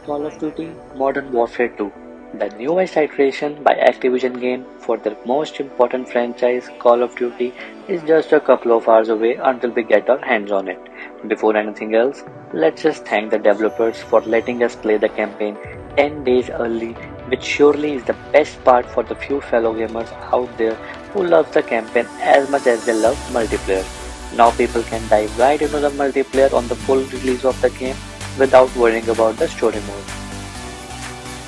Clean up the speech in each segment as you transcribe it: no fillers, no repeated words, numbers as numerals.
Call of Duty Modern Warfare 2, the newest iteration by Activision game for their most important franchise, Call of Duty, is just a couple of hours away until we get our hands on it. Before anything else, let's just thank the developers for letting us play the campaign 10 days early, which surely is the best part for the few fellow gamers out there who love the campaign as much as they love multiplayer. Now people can dive right into the multiplayer on the full release of the game without worrying about the story mode.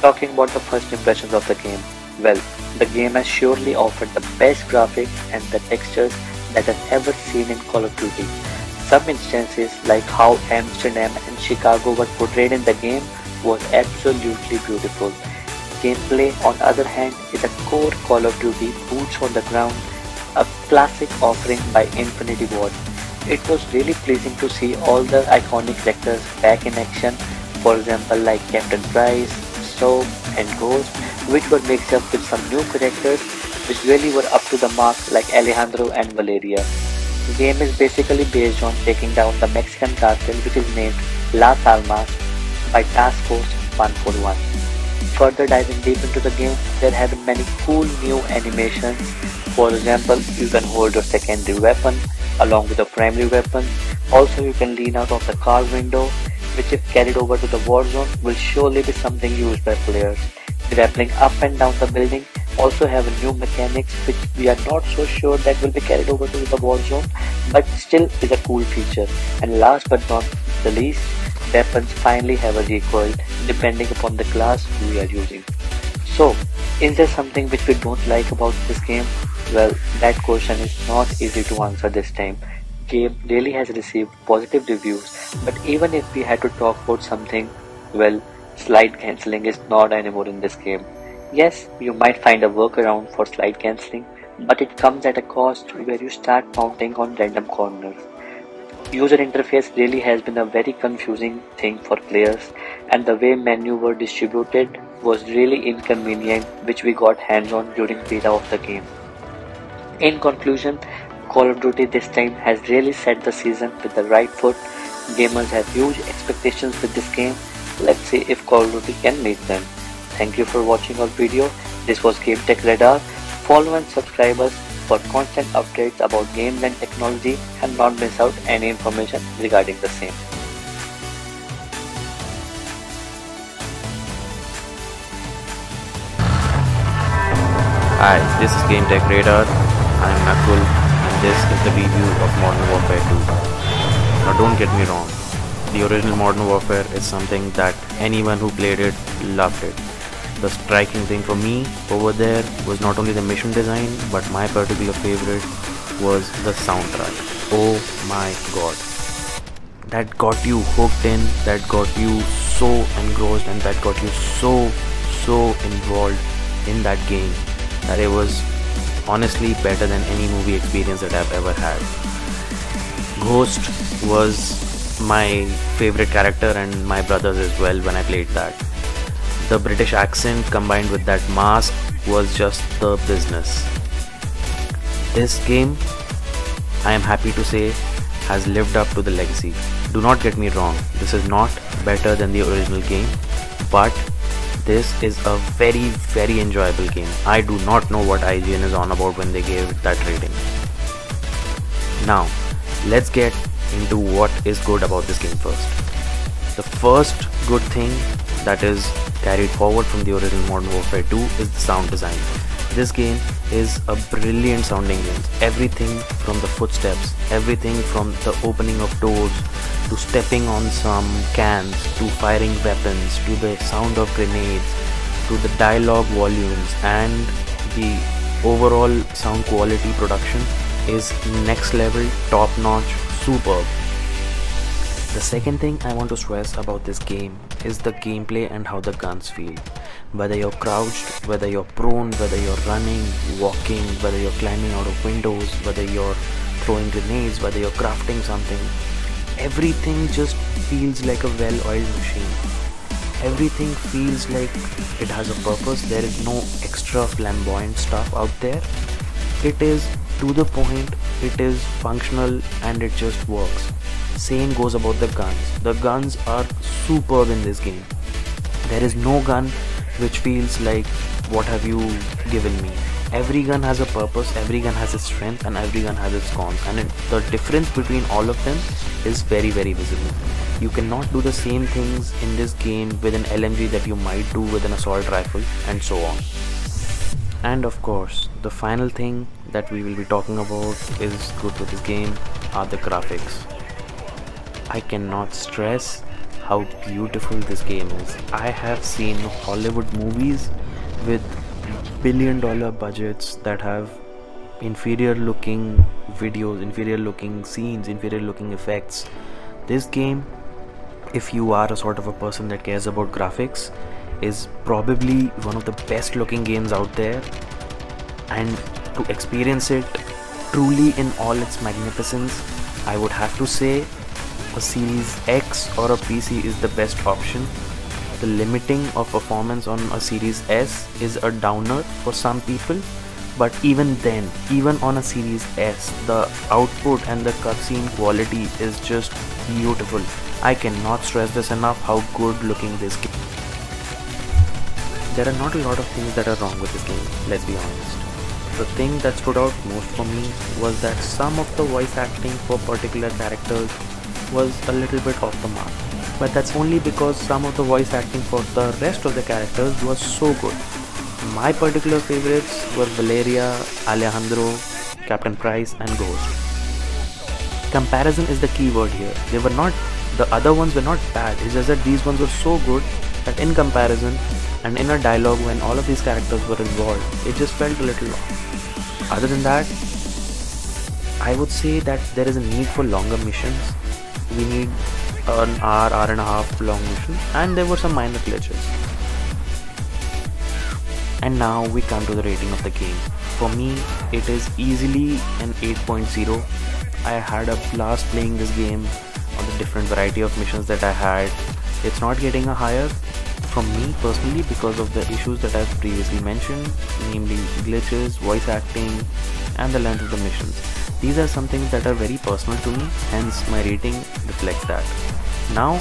Talking about the first impressions of the game, well, the game has surely offered the best graphics and the textures that I've ever seen in Call of Duty. Some instances like how Amsterdam and Chicago were portrayed in the game was absolutely beautiful. Gameplay, on the other hand, is a core Call of Duty boots on the ground, a classic offering by Infinity Ward. It was really pleasing to see all the iconic characters back in action, for example like Captain Price, Soap and Ghost, which were mixed up with some new characters which really were up to the mark like Alejandro and Valeria. The game is basically based on taking down the Mexican cartel which is named Las Almas by Task Force 141. Further diving deep into the game, there have been many cool new animations. For example, you can hold your secondary weapon along with the primary weapon. Also, you can lean out of the car window, which if carried over to the war zone will surely be something used by players. Grappling up and down the building also have a new mechanics which we are not so sure that will be carried over to the war zone, but still is a cool feature. And last but not the least, weapons finally have a recoil depending upon the class we are using. So, is there something which we don't like about this game? Well, that question is not easy to answer this time. Game really has received positive reviews, but even if we had to talk about something, well, slide cancelling is not anymore in this game. Yes, you might find a workaround for slide cancelling, but it comes at a cost where you start mounting on random corners. User interface really has been a very confusing thing for players, and the way menus were distributed was really inconvenient, which we got hands on during beta of the game. In conclusion, Call of Duty this time has really set the season with the right foot. Gamers have huge expectations with this game. Let's see if Call of Duty can meet them. Thank you for watching our video. This was Game Tech Radar. Follow and subscribe us for constant updates about games and technology and not miss out any information regarding the same. Hi, this is Game Tech Radar. I am Nakul and this is the review of Modern Warfare 2. Now don't get me wrong, the original Modern Warfare is something that anyone who played it loved it. The striking thing for me over there was not only the mission design, but my particular favorite was the soundtrack. Oh my god. That got you hooked in, that got you so engrossed, and that got you so involved in that game that it was honestly better than any movie experience that I've ever had. Ghost was my favorite character and my brother's as well when I played that. The British accent combined with that mask was just the business. This game, I am happy to say, has lived up to the legacy. Do not get me wrong, this is not better than the original game, but this is a very enjoyable game. I do not know what IGN is on about when they gave it that rating. Now, let's get into what is good about this game first. The first good thing that is carried forward from the original Modern Warfare 2 is the sound design. This game is a brilliant sounding game. Everything from the footsteps, everything from the opening of doors, to stepping on some cans, to firing weapons, to the sound of grenades, to the dialogue volumes, and the overall sound quality production is next level, top notch, superb. The second thing I want to stress about this game is the gameplay and how the guns feel. Whether you're crouched, whether you're prone, whether you're running, walking, whether you're climbing out of windows, whether you're throwing grenades, whether you're crafting something, everything just feels like a well-oiled machine. Everything feels like it has a purpose. There is no extra flamboyant stuff out there. It is to the point, it is functional, and it just works. Same goes about the guns. The guns are superb in this game. There is no gun which feels like, what have you given me? Every gun has a purpose, every gun has its strength, and every gun has its cons, and the difference between all of them is very visible. You cannot do the same things in this game with an LMG that you might do with an assault rifle, and so on. And of course, the final thing that we will be talking about is good with this game are the graphics. I cannot stress how beautiful this game is. I have seen Hollywood movies with billion-dollar budgets that have inferior looking videos, inferior looking scenes, inferior looking effects. This game, if you are a sort of a person that cares about graphics, is probably one of the best looking games out there, and to experience it truly in all its magnificence, I would have to say a Series X or a PC is the best option. The limiting of performance on a Series S is a downer for some people, but even then, even on a Series S, the output and the cutscene quality is just beautiful. I cannot stress this enough how good looking this game is. There are not a lot of things that are wrong with this game, let's be honest. The thing that stood out most for me was that some of the voice acting for particular characters was a little bit off the mark. But that's only because some of the voice acting for the rest of the characters was so good. My particular favorites were Valeria, Alejandro, Captain Price and Ghost. Comparison is the key word here. The other ones were not bad, it's just that these ones were so good that in comparison and in a dialogue when all of these characters were involved, it just felt a little off. Other than that, I would say that there is a need for longer missions. We need an hour and a half long mission, and there were some minor glitches. And now we come to the rating of the game. For me, it is easily an 8.0. I had a blast playing this game on the different variety of missions that I had. It's not getting a higher from me personally because of the issues that I've previously mentioned, namely glitches, voice acting, and the length of the missions. These are some things that are very personal to me, hence my rating reflects that. Now,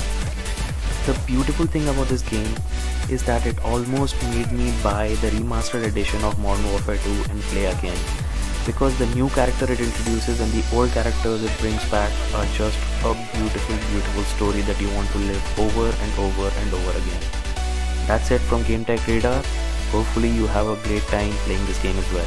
the beautiful thing about this game is that it almost made me buy the remastered edition of Modern Warfare 2 and play again, because the new character it introduces and the old characters it brings back are just a beautiful story that you want to live over and over and over again. That's it from Game Tech Radar. Hopefully you have a great time playing this game as well.